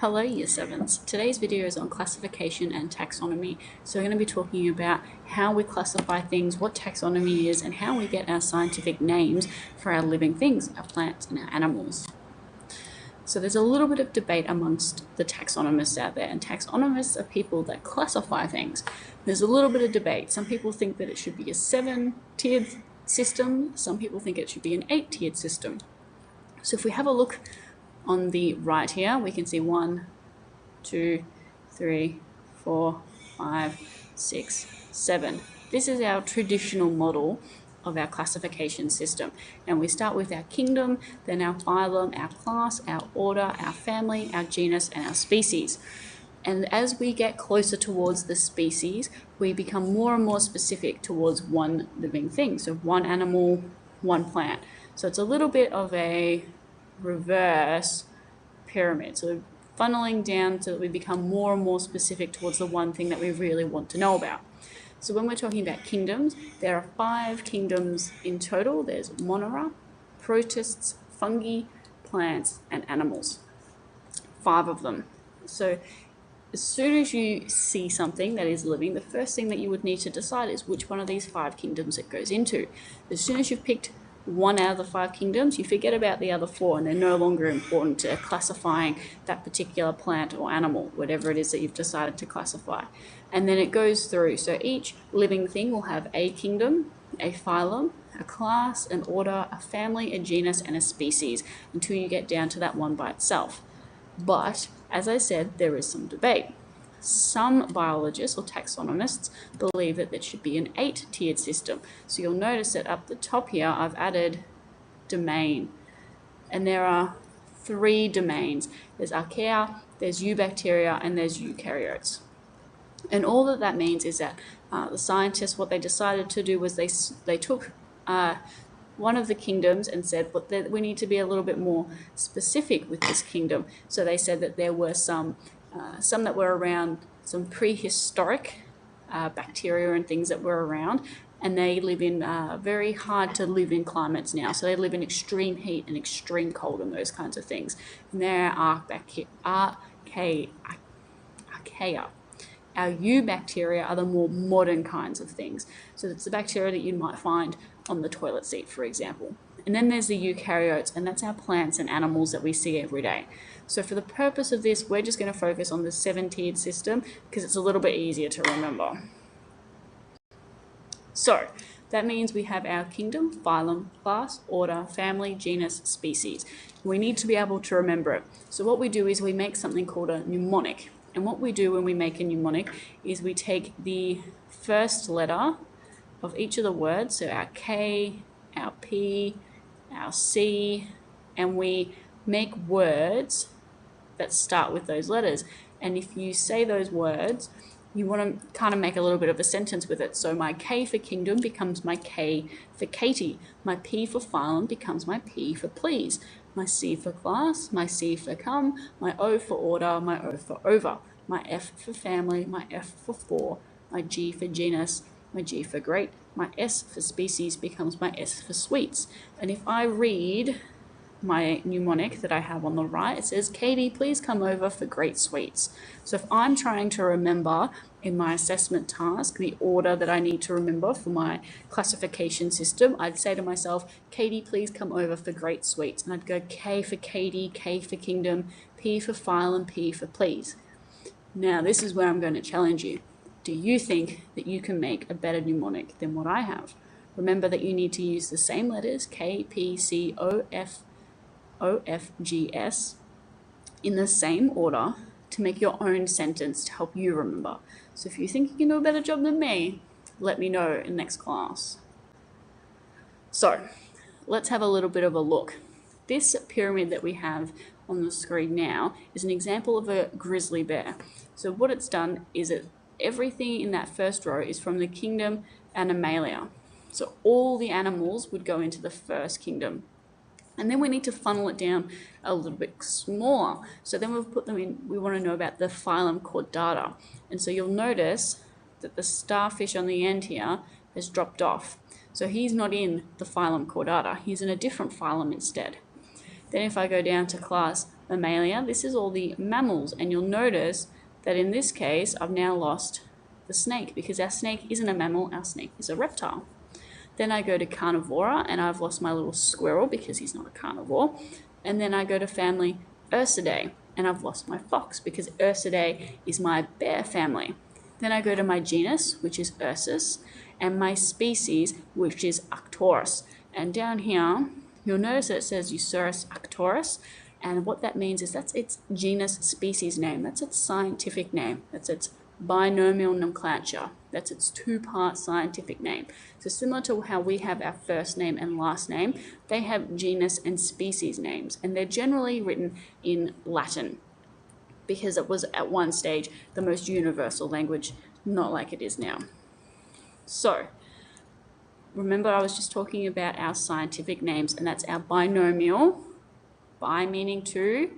Hello Year 7s. Today's video is on classification and taxonomy. So we're going to be talking about how we classify things, what taxonomy is, and how we get our scientific names for our living things, our plants and our animals. So there's a little bit of debate amongst the taxonomists out there, and taxonomists are people that classify things. There's a little bit of debate. Some people think that it should be a 7-tiered system. Some people think it should be an 8-tiered system. So if we have a look on the right here, we can see 1, 2, 3, 4, 5, 6, 7. This is our traditional model of our classification system. And we start with our kingdom, then our phylum, our class, our order, our family, our genus, and our species. And as we get closer towards the species, we become more and more specific towards one living thing. So one animal, one plant. So it's a little bit of a reverse pyramid. So funneling down so that we become more and more specific towards the one thing that we really want to know about. So when we're talking about kingdoms, there are 5 kingdoms in total. There's monera, protists, fungi, plants, and animals. 5 of them. So as soon as you see something that is living, the first thing that you would need to decide is which one of these 5 kingdoms it goes into. As soon as you've picked one out of the 5 kingdoms, you forget about the other 4, and they're no longer important to classifying that particular plant or animal, whatever it is that you've decided to classify. And then it goes through. So each living thing will have a kingdom, a phylum, a class, an order, a family, a genus, and a species, until you get down to that one by itself. But, as I said, there is some debate. Some biologists or taxonomists believe that there should be an 8-tiered system. So you'll notice that up the top here, I've added domain. And there are 3 domains. There's archaea, there's eubacteria, and there's eukaryotes. And all that means is that the scientists, what they decided to do was they took one of the kingdoms and said, but we need to be a little bit more specific with this kingdom. So they said that there were some that were around, some prehistoric bacteria and things that were around, and they live in very hard to live in climates now. So they live in extreme heat and extreme cold and those kinds of things. And they're archaea. Our eubacteria are the more modern kinds of things. So it's the bacteria that you might find on the toilet seat, for example. And then there's the eukaryotes, and that's our plants and animals that we see every day. So for the purpose of this, we're just going to focus on the 7-tiered system because it's a little bit easier to remember. So that means we have our kingdom, phylum, class, order, family, genus, species. We need to be able to remember it. So what we do is we make something called a mnemonic. And what we do when we make a mnemonic is we take the first letter of each of the words, so our K, our P, our C, and we make words that start with those letters. And if you say those words, you want to kind of make a little bit of a sentence with it. So my K for kingdom becomes my K for Katie. My P for phylum becomes my P for please. My C for class, my C for come, my O for order, my O for over. My F for family, my F for 4, my G for genus, my G for great, my S for species becomes my S for sweets. And if I read my mnemonic that I have on the right, it says, Katie, please come over for great sweets. So if I'm trying to remember in my assessment task the order that I need to remember for my classification system, I'd say to myself, Katie, please come over for great sweets. And I'd go K for Katie, K for kingdom, P for phylum, P for please. Now this is where I'm going to challenge you. Do you think that you can make a better mnemonic than what I have? Remember that you need to use the same letters, K, P, C, O, F, G, S, in the same order to make your own sentence to help you remember. So if you think you can do a better job than me, let me know in next class. So let's have a little bit of a look. This pyramid that we have on the screen now is an example of a grizzly bear. So what it's done is that everything in that first row is from the kingdom Animalia. So all the animals would go into the first kingdom. And then we need to funnel it down a little bit smaller. So then we've put them in, we want to know about the phylum Chordata. And so you'll notice that the starfish on the end here has dropped off. So he's not in the phylum Chordata, he's in a different phylum instead. Then if I go down to class mammalia. This is all the mammals, and you'll notice that in this case I've now lost the snake because our snake isn't a mammal, our snake is a reptile. Then I go to carnivora and I've lost my little squirrel because he's not a carnivore. And then I go to family Ursidae and I've lost my fox because Ursidae is my bear family. Then I go to my genus, which is Ursus, and my species, which is Arcturus. And down here, you'll notice that it says Eucerus arcturus, and what that means is that's its genus species name. That's its scientific name. That's its binomial nomenclature. That's its two-part scientific name. So similar to how we have our first name and last name, they have genus and species names, and they're generally written in Latin because it was at one stage the most universal language, not like it is now. So remember I was just talking about our scientific names, and that's our binomial, bi meaning two,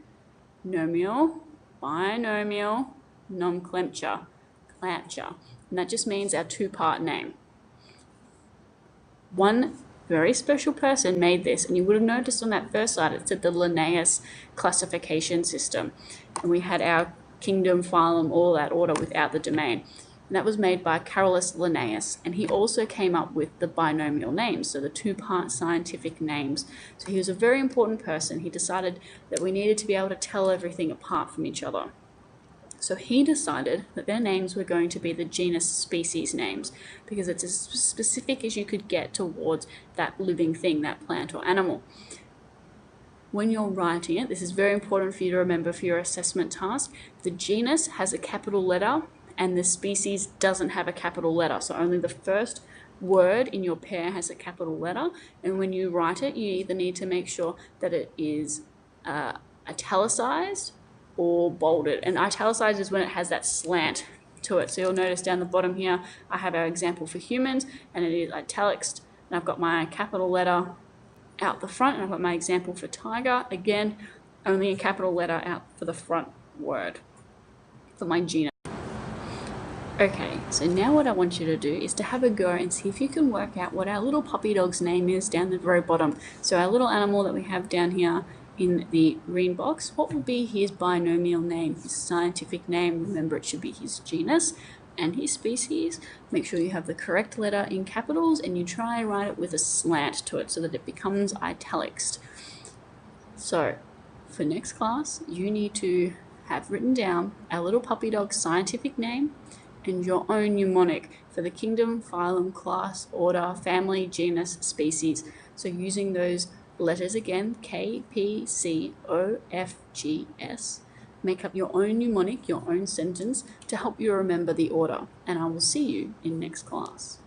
nomial, binomial, nomenclature, and that just means our two-part name. One very special person made this, and you would have noticed on that first slide it said the Linnaeus classification system, and we had our kingdom, phylum, all that order without the domain. And that was made by Carolus Linnaeus, and he also came up with the binomial names, so the two-part scientific names. So he was a very important person. He decided that we needed to be able to tell everything apart from each other. So he decided that their names were going to be the genus species names because it's as specific as you could get towards that living thing, that plant or animal. When you're writing it, this is very important for you to remember for your assessment task. The genus has a capital letter and the species doesn't have a capital letter. So only the first word in your pair has a capital letter. And when you write it, you either need to make sure that it is italicized or bolded. And italicized is when it has that slant to it. So you'll notice down the bottom here, I have our example for humans, and it is italics, and I've got my capital letter out the front, and I've got my example for tiger, again, only a capital letter out for the front word for my genus. Okay, so now what I want you to do is to have a go and see if you can work out what our little puppy dog's name is down the very bottom. So our little animal that we have down here in the green box, what would be his binomial name, his scientific name? Remember, it should be his genus and his species. Make sure you have the correct letter in capitals and you try and write it with a slant to it so that it becomes italics. So for next class, you need to have written down our little puppy dog's scientific name and your own mnemonic for the kingdom, phylum, class, order, family, genus, species. So using those letters again, K, P, C, O, F, G, S. Make up your own mnemonic, your own sentence to help you remember the order. And I will see you in next class.